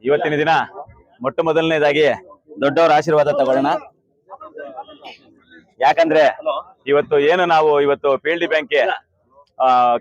ಇವತ್ತಿನ ದಿನ ಮೊಟ್ಟ ಮೊದಲನೇದಾಗಿ ದೊಡ್ಡವರ ಆಶೀರ್ವಾದ ತಗೊಳ್ಳೋಣ. ಯಾಕಂದ್ರೆ ನಾವು ಇವತ್ತು ಪಿ.ಎಲ್.ಡಿ ಬ್ಯಾಂಕ್ಗೆ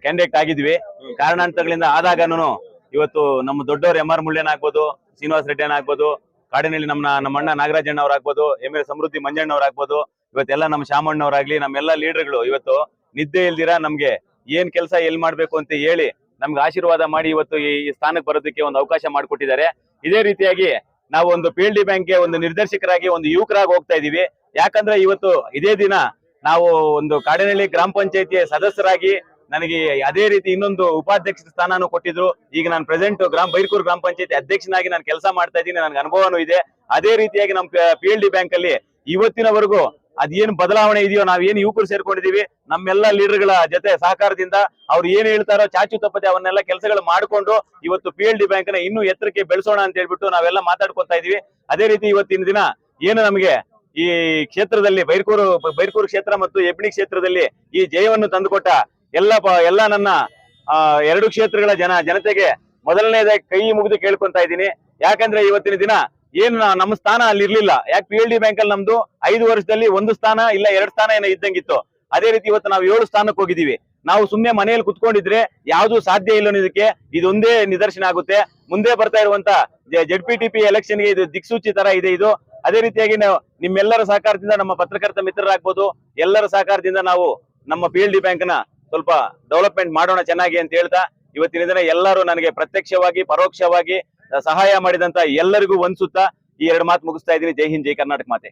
ಕ್ಯಾಂಡಿಡೇಟ್ ಆಗಿದ್ವಿ. ಕಾರಣಾಂತರಗಳಿಂದ ಆದಾಗನು ಇವತ್ತು ನಮ್ಮ ದೊಡ್ಡವರು ಎಂ.ಆರ್. ಮುಳ್ಳಯ್ಯನ ಆಗ್ಬೋದು, ಶ್ರೀನಿವಾಸ ರೆಡ್ಡಿ ಆಗ್ಬೋದು, ಕಾಡಿನಲ್ಲಿ ನಮ್ಮ ಅಣ್ಣ ನಾಗರಾಜಣ್ಣ ಅವ್ರು ಆಗ್ಬೋದು, ಎಂ.ಎಲ್. ಸಮೃದ್ಧಿ ಮಂಜಣ್ಣ ಅವ್ರು ಆಗ್ಬೋದು, ಇವತ್ತೆಲ್ಲ ನಮ್ಮ ಶಾಮಣ್ಣವ್ರಾಗ್ಲಿ ನಮ್ಮೆಲ್ಲ ಲೀಡರ್ಗಳು ಇವತ್ತು ನಿದ್ದೆ ಇಲ್ದಿರ ನಮ್ಗೆ ಏನ್ ಕೆಲಸ ಎಲ್ಲಿ ಮಾಡ್ಬೇಕು ಅಂತ ಹೇಳಿ ನಮ್ಗೆ ಆಶೀರ್ವಾದ ಮಾಡಿ ಇವತ್ತು ಈ ಸ್ಥಾನಕ್ಕೆ ಬರೋದಕ್ಕೆ ಒಂದು ಅವಕಾಶ ಮಾಡಿಕೊಟ್ಟಿದ್ದಾರೆ. ಇದೇ ರೀತಿಯಾಗಿ ನಾವು ಒಂದು ಪಿ.ಎಲ್.ಡಿ ಬ್ಯಾಂಕ್ಗೆ ಒಂದು ನಿರ್ದೇಶಕರಾಗಿ ಒಂದು ಯುವಕರಾಗಿ ಹೋಗ್ತಾ ಇದೀವಿ. ಯಾಕಂದ್ರೆ ಇವತ್ತು ಇದೇ ದಿನ ನಾವು ಒಂದು ಕಾಡಿನಹಳ್ಳಿ ಗ್ರಾಮ ಪಂಚಾಯತಿ ಸದಸ್ಯರಾಗಿ ನನಗೆ ಅದೇ ರೀತಿ ಇನ್ನೊಂದು ಉಪಾಧ್ಯಕ್ಷ ಸ್ಥಾನನೂ ಕೊಟ್ಟಿದ್ರು. ಈಗ ನಾನು ಪ್ರೆಸೆಂಟ್ ಬೈರ್ಕೂರು ಗ್ರಾಮ ಪಂಚಾಯತಿ ಅಧ್ಯಕ್ಷನಾಗಿ ನಾನು ಕೆಲಸ ಮಾಡ್ತಾ ಇದ್ದೀನಿ. ನನ್ಗೆ ಅನುಭವನೂ ಇದೆ. ಅದೇ ರೀತಿಯಾಗಿ ನಮ್ಮ ಪಿ.ಎಲ್.ಡಿ ಬ್ಯಾಂಕ್ ಅಲ್ಲಿ ಇವತ್ತಿನವರೆಗೂ ಅದೇನು ಬದಲಾವಣೆ ಇದೆಯೋ, ನಾವೇನು ಯುವಕರು ಸೇರ್ಕೊಂಡಿದೀವಿ, ನಮ್ಮೆಲ್ಲ ಲೀಡರ್ಗಳ ಜೊತೆ ಸಹಕಾರದಿಂದ ಅವ್ರು ಏನ್ ಹೇಳ್ತಾರೋ ಚಾಚು ತಪ್ಪದೆ ಅವನ್ನೆಲ್ಲ ಕೆಲಸಗಳು ಮಾಡಿಕೊಂಡು ಇವತ್ತು ಪಿ.ಎಲ್.ಡಿ ಬ್ಯಾಂಕ್ ನ ಇನ್ನೂ ಎತ್ತರಕ್ಕೆ ಬೆಳೆಸೋಣ ಅಂತ ಹೇಳ್ಬಿಟ್ಟು ನಾವೆಲ್ಲ ಮಾತಾಡ್ಕೊತಾ ಇದೀವಿ. ಅದೇ ರೀತಿ ಇವತ್ತಿನ ದಿನ ಏನು ನಮಗೆ ಈ ಕ್ಷೇತ್ರದಲ್ಲಿ ಬೈರ್ಕೂರು ಕ್ಷೇತ್ರ ಮತ್ತು ಹೆಬ್ಣಿ ಕ್ಷೇತ್ರದಲ್ಲಿ ಈ ಜಯವನ್ನು ತಂದುಕೊಟ್ಟ ಎಲ್ಲ ನನ್ನ ಎರಡು ಕ್ಷೇತ್ರಗಳ ಜನತೆಗೆ ಮೊದಲನೇದಾಗಿ ಕೈ ಮುಗಿದು ಕೇಳ್ಕೊಂತಾ ಇದ್ದೀನಿ. ಯಾಕಂದ್ರೆ ಇವತ್ತಿನ ದಿನ ಏನು ನಮ್ಮ ಸ್ಥಾನ ಅಲ್ಲಿ ಇರ್ಲಿಲ್ಲ. ಯಾಕೆ ಪಿ.ಎಲ್.ಡಿ ಬ್ಯಾಂಕ್ ಅಲ್ಲಿ ನಮ್ದು 5 ವರ್ಷದಲ್ಲಿ 1 ಸ್ಥಾನ ಇಲ್ಲ 2 ಸ್ಥಾನ ಏನೋ ಇದ್ದಂಗಿತ್ತು. ಅದೇ ರೀತಿ ಇವತ್ತು ನಾವು 7 ಸ್ಥಾನಕ್ಕೆ ಹೋಗಿದೀವಿ. ನಾವು ಸುಮ್ನೆ ಮನೆಯಲ್ಲಿ ಕುತ್ಕೊಂಡಿದ್ರೆ ಯಾವ್ದು ಸಾಧ್ಯ ಇಲ್ಲ ಅನ್ನೋದಕ್ಕೆ ಇದೊಂದೇ ನಿದರ್ಶನ ಆಗುತ್ತೆ. ಮುಂದೆ ಬರ್ತಾ ಇರುವಂತ ZPTP ಎಲೆಕ್ಷನ್ಗೆ ಇದು ದಿಕ್ಸೂಚಿ ತರ ಇದೆ ಇದು. ಅದೇ ರೀತಿಯಾಗಿ ನಾವು ನಿಮ್ಮೆಲ್ಲರ ಸಹಕಾರದಿಂದ, ನಮ್ಮ ಪತ್ರಕರ್ತ ಮಿತ್ರರಾಗ್ಬೋದು, ಎಲ್ಲರ ಸಹಕಾರದಿಂದ ನಾವು ನಮ್ಮ ಪಿ.ಎಲ್.ಡಿ ಬ್ಯಾಂಕ್ ನ ಸ್ವಲ್ಪ ಡೆವಲಪ್ಮೆಂಟ್ ಮಾಡೋಣ ಚೆನ್ನಾಗಿ ಅಂತ ಹೇಳ್ತಾ ಇವತ್ತಿನ ದಿನ ಎಲ್ಲರೂ ನನಗೆ ಪ್ರತ್ಯಕ್ಷವಾಗಿ ಪರೋಕ್ಷವಾಗಿ ಸಹಾಯ ಮಾಡಿದಂತ ಎಲ್ಲರಿಗೂ ವಂದಿಸುತ್ತಾ ಈ 2 ಮಾತು ಮುಗಿಸ್ತಾ ಇದ್ದೀನಿ. ಜೈ ಹಿಂದ್, ಜೈ ಕರ್ನಾಟಕ ಮಾತೆ.